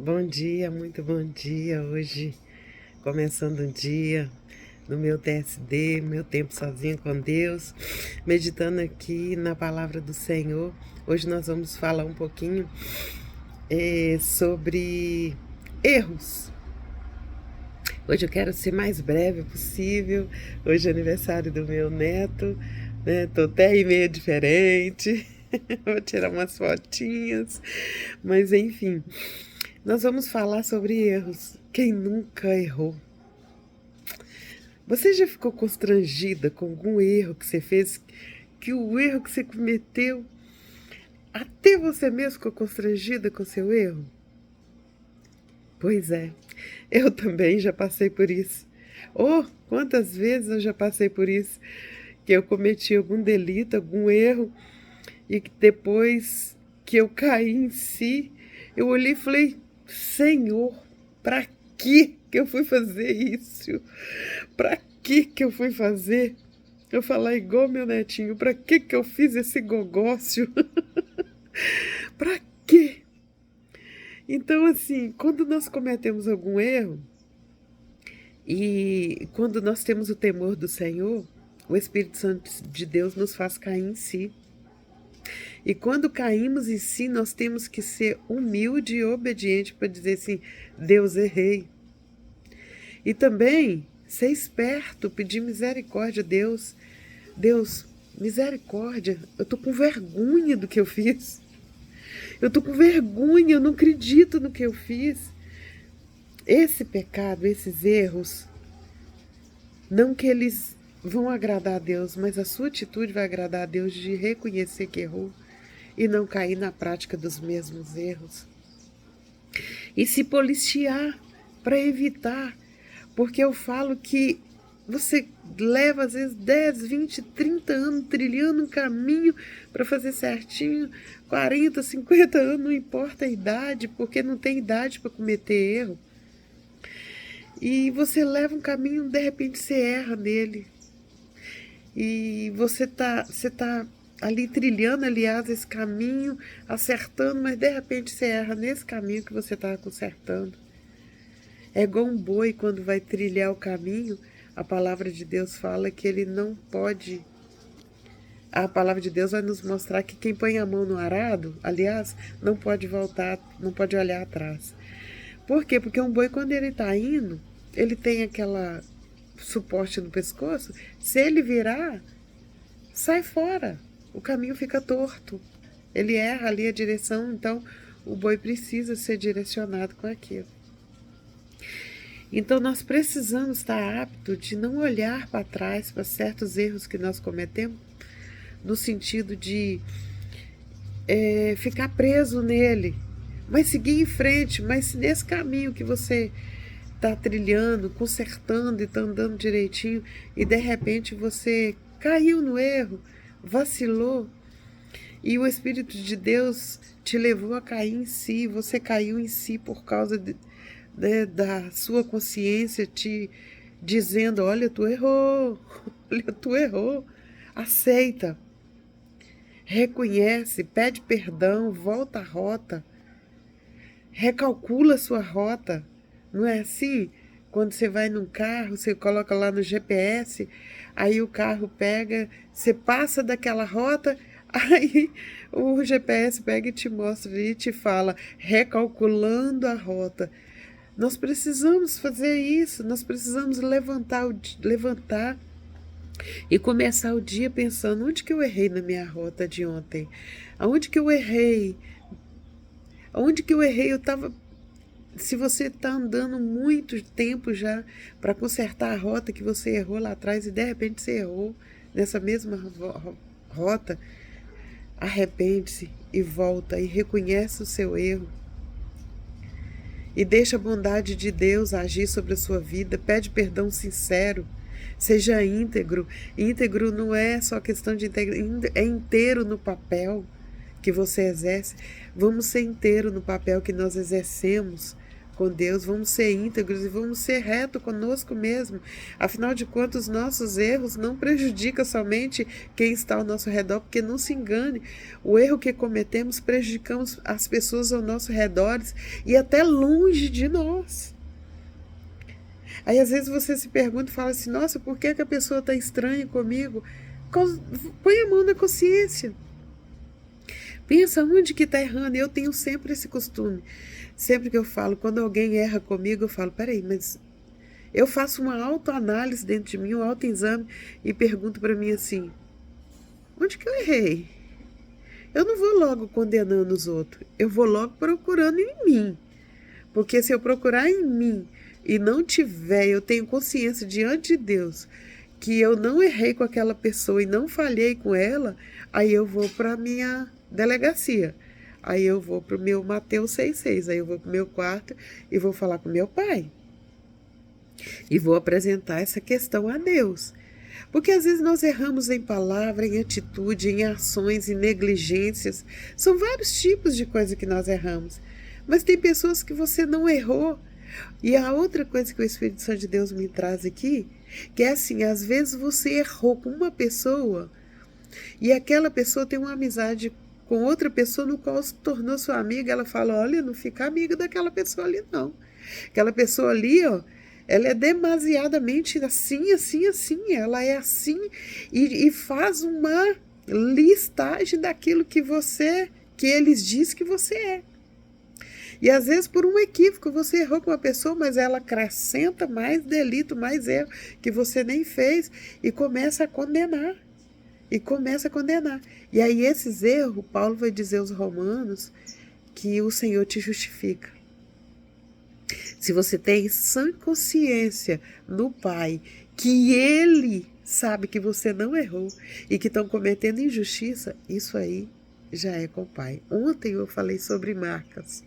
Bom dia, muito bom dia. Hoje, começando um dia no meu TSD, meu tempo sozinho com Deus, meditando aqui na palavra do Senhor. Hoje nós vamos falar um pouquinho sobre erros. Hoje eu quero ser mais breve possível. Hoje é aniversário do meu neto, né? Tô até meio diferente. Vou tirar umas fotinhas, mas enfim. Nós vamos falar sobre erros. Quem nunca errou? Você já ficou constrangida com algum erro que você fez? Que o erro que você cometeu, até você mesmo ficou constrangida com seu erro? Pois é, eu também já passei por isso. Oh, quantas vezes eu já passei por isso? Que eu cometi algum delito, algum erro, e que depois que eu caí em si, eu olhei e falei: Senhor, para que eu fui fazer isso? Para que eu fui fazer? Eu falar igual meu netinho, para que eu fiz esse gogócio? Para quê? Então, assim, quando nós cometemos algum erro e quando nós temos o temor do Senhor, o Espírito Santo de Deus nos faz cair em si. E quando caímos em si, nós temos que ser humilde e obediente para dizer assim: Deus, errei. E também ser esperto, pedir misericórdia a Deus. Deus, misericórdia, eu tô com vergonha do que eu fiz. Eu tô com vergonha, eu não acredito no que eu fiz. Esse pecado, esses erros, não que eles vão agradar a Deus, mas a sua atitude vai agradar a Deus de reconhecer que errou e não cair na prática dos mesmos erros. E se policiar para evitar, porque eu falo que você leva às vezes 10, 20, 30 anos trilhando um caminho para fazer certinho, 40, 50 anos, não importa a idade, porque não tem idade para cometer erro. E você leva um caminho, de repente você erra nele. E você tá ali trilhando, aliás, esse caminho, acertando, mas de repente você erra nesse caminho que você está consertando. É igual um boi quando vai trilhar o caminho, a palavra de Deus fala que ele não pode. A palavra de Deus vai nos mostrar que quem põe a mão no arado, aliás, não pode voltar, não pode olhar atrás. Por quê? Porque um boi, quando ele está indo, ele tem aquela suporte no pescoço, se ele virar, sai fora, o caminho fica torto, ele erra ali a direção, então o boi precisa ser direcionado com aquilo. Então nós precisamos estar apto de não olhar para trás para certos erros que nós cometemos, no sentido de ficar preso nele, mas seguir em frente, mas se nesse caminho que você está trilhando, consertando e está andando direitinho e de repente você caiu no erro, vacilou e o Espírito de Deus te levou a cair em si, você caiu em si por causa da sua consciência te dizendo: olha, tu errou, olha, tu errou, aceita, reconhece, pede perdão, volta à rota, recalcula a sua rota. Não é assim? Quando você vai num carro, você coloca lá no GPS, aí o carro pega, você passa daquela rota, aí o GPS pega e te mostra e te fala, recalculando a rota. Nós precisamos fazer isso, nós precisamos levantar e começar o dia pensando: onde que eu errei na minha rota de ontem? Aonde que eu errei? Aonde que eu errei? Eu estava... Se você está andando muito tempo já para consertar a rota que você errou lá atrás e de repente você errou nessa mesma rota, arrepende-se e volta e reconhece o seu erro. E deixa a bondade de Deus agir sobre a sua vida, pede perdão sincero, seja íntegro. Íntegro não é só questão de integridade, é inteiro no papel que você exerce. Vamos ser inteiro no papel que nós exercemos com Deus, vamos ser íntegros e vamos ser retos conosco mesmo. Afinal de contas, nossos erros não prejudicam somente quem está ao nosso redor, porque não se engane, o erro que cometemos prejudicamos as pessoas ao nosso redor e até longe de nós. Aí às vezes você se pergunta e fala assim, nossa, por que a pessoa está estranha comigo? Põe a mão na consciência. Pensa onde que está errando. Eu tenho sempre esse costume. Sempre que eu falo, quando alguém erra comigo, eu falo, peraí, mas eu faço uma autoanálise dentro de mim, um autoexame, e pergunto para mim assim, onde que eu errei? Eu não vou logo condenando os outros, eu vou logo procurando em mim. Porque se eu procurar em mim e não tiver, eu tenho consciência diante de Deus que eu não errei com aquela pessoa e não falhei com ela, aí eu vou para a minha delegacia. Aí eu vou para o meu Mateus 6,6, aí eu vou para o meu quarto e vou falar com meu pai. E vou apresentar essa questão a Deus. Porque às vezes nós erramos em palavra, em atitude, em ações, em negligências. São vários tipos de coisa que nós erramos. Mas tem pessoas que você não errou. E a outra coisa que o Espírito Santo de Deus me traz aqui, que é assim, às vezes você errou com uma pessoa e aquela pessoa tem uma amizade com outra pessoa no qual se tornou sua amiga. Ela fala, olha, não fica amiga daquela pessoa ali não. Aquela pessoa ali, ó, ela é demasiadamente assim, assim, assim. Ela é assim e faz uma listagem daquilo que eles dizem que você é. E às vezes por um equívoco você errou com uma pessoa, mas ela acrescenta mais delito, mais erro que você nem fez e começa a condenar. E aí esses erros, Paulo vai dizer aos Romanos que o Senhor te justifica. Se você tem sã consciência no Pai, que Ele sabe que você não errou e que estão cometendo injustiça, isso aí já é com o Pai. Ontem eu falei sobre marcas.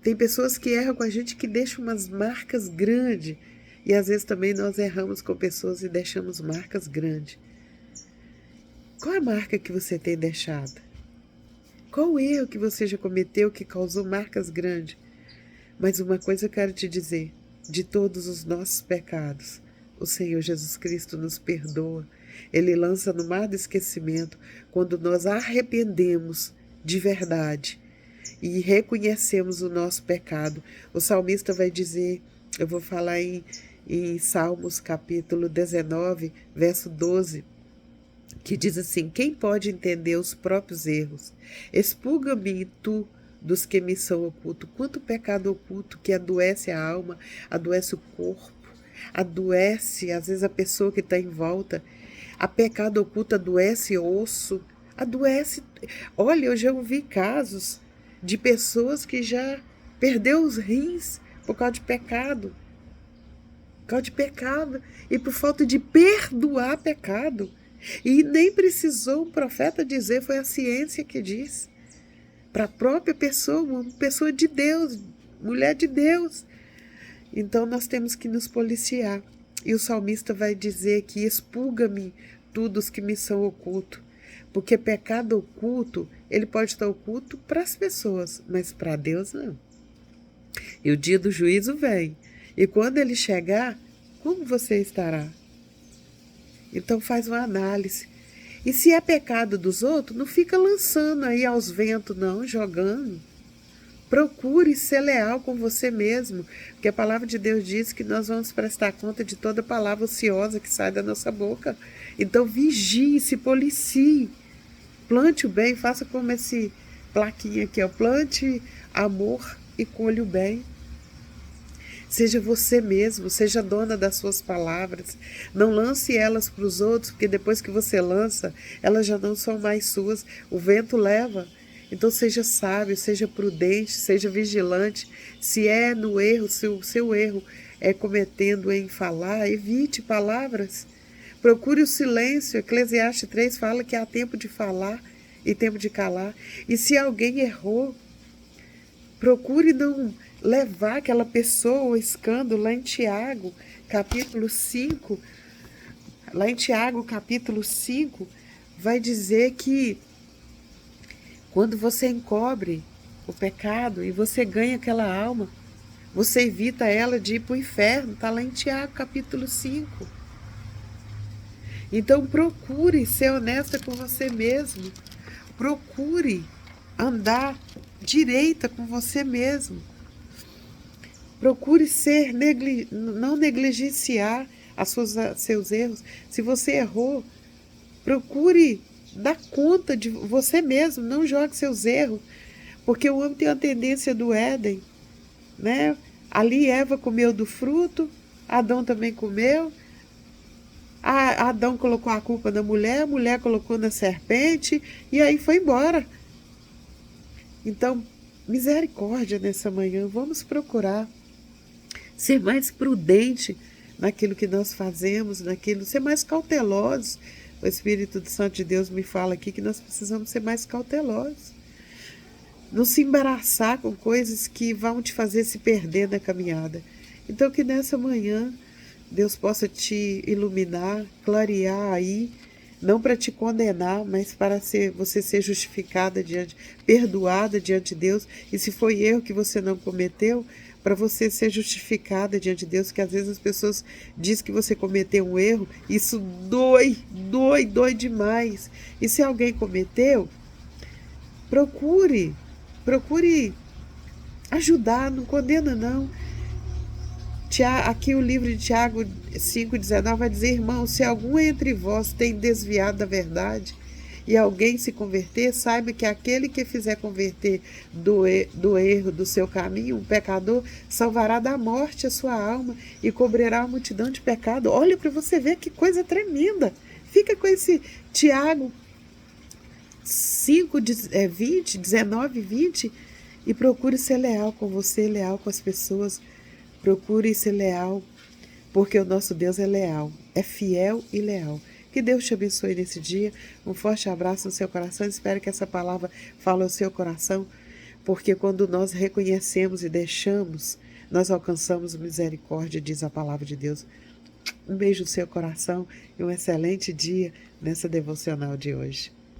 Tem pessoas que erram com a gente que deixam umas marcas grandes. E às vezes também nós erramos com pessoas e deixamos marcas grandes. Qual a marca que você tem deixado? Qual o erro que você já cometeu que causou marcas grandes? Mas uma coisa eu quero te dizer, de todos os nossos pecados, o Senhor Jesus Cristo nos perdoa. Ele lança no mar do esquecimento quando nós arrependemos de verdade e reconhecemos o nosso pecado. O salmista vai dizer, eu vou falar em Salmos capítulo 19, verso 12, que diz assim, quem pode entender os próprios erros? Expulga-me tu dos que me são ocultos. Quanto pecado oculto que adoece a alma, adoece o corpo, adoece às vezes a pessoa que está em volta. A pecado oculto adoece osso, adoece. Olha, eu já ouvi casos de pessoas que já perdeu os rins por causa de pecado. Por causa de pecado e por falta de perdoar pecado. E nem precisou um profeta dizer, foi a ciência que diz. Para a própria pessoa, uma pessoa de Deus, mulher de Deus. Então nós temos que nos policiar. E o salmista vai dizer que expulga-me tudo os que me são ocultos. Porque pecado oculto, ele pode estar oculto para as pessoas, mas para Deus não. E o dia do juízo vem. E quando ele chegar, como você estará? Então faz uma análise. E se é pecado dos outros, não fica lançando aí aos ventos, não, jogando. Procure ser leal com você mesmo, porque a palavra de Deus diz que nós vamos prestar conta de toda palavra ociosa que sai da nossa boca. Então vigie, se policie, plante o bem, faça como esse plaquinha aqui, ó, plante amor e colhe o bem. Seja você mesmo, seja dona das suas palavras. Não lance elas para os outros, porque depois que você lança, elas já não são mais suas. O vento leva. Então seja sábio, seja prudente, seja vigilante. Se é no erro, se o seu erro é cometendo em falar, evite palavras. Procure o silêncio. Eclesiastes 3 fala que há tempo de falar e tempo de calar. E se alguém errou, procure não levar aquela pessoa ao escândalo. Lá em Tiago, capítulo 5, vai dizer que quando você encobre o pecado e você ganha aquela alma. Você evita ela de ir para o inferno. Está lá em Tiago, capítulo 5. Então procure ser honesta com você mesmo. Procure andar direita com você mesmo. Procure não negligenciar seus erros. Se você errou, procure dar conta de você mesmo. Não jogue seus erros. Porque o homem tem a tendência do Éden, né? Ali Eva comeu do fruto, Adão também comeu. Adão colocou a culpa na mulher, a mulher colocou na serpente e aí foi embora. Então, misericórdia nessa manhã. Vamos procurar ser mais prudente naquilo que nós fazemos, ser mais cautelosos. O Espírito Santo de Deus me fala aqui que nós precisamos ser mais cautelosos. Não se embaraçar com coisas que vão te fazer se perder na caminhada. Então que nessa manhã Deus possa te iluminar, clarear aí, não para te condenar, mas para você ser justificada perdoada diante de Deus. E se foi erro que você não cometeu, para você ser justificada diante de Deus, que às vezes as pessoas dizem que você cometeu um erro, isso dói demais. E se alguém cometeu, procure ajudar, não condena não. Aqui o livro de Tiago 5,19 vai dizer: irmão, se algum entre vós tem desviado da verdade e alguém se converter, saiba que aquele que fizer converter do erro do seu caminho, um pecador, salvará da morte a sua alma e cobrirá a multidão de pecado. Olha para você ver que coisa tremenda. Fica com esse Tiago 5, 19, 20 e procure ser leal com você, leal com as pessoas. Procure ser leal, porque o nosso Deus é leal, é fiel e leal. Que Deus te abençoe nesse dia. Um forte abraço no seu coração. Espero que essa palavra fale ao seu coração, porque quando nós reconhecemos e deixamos, nós alcançamos misericórdia, diz a palavra de Deus. Um beijo no seu coração e um excelente dia nessa devocional de hoje.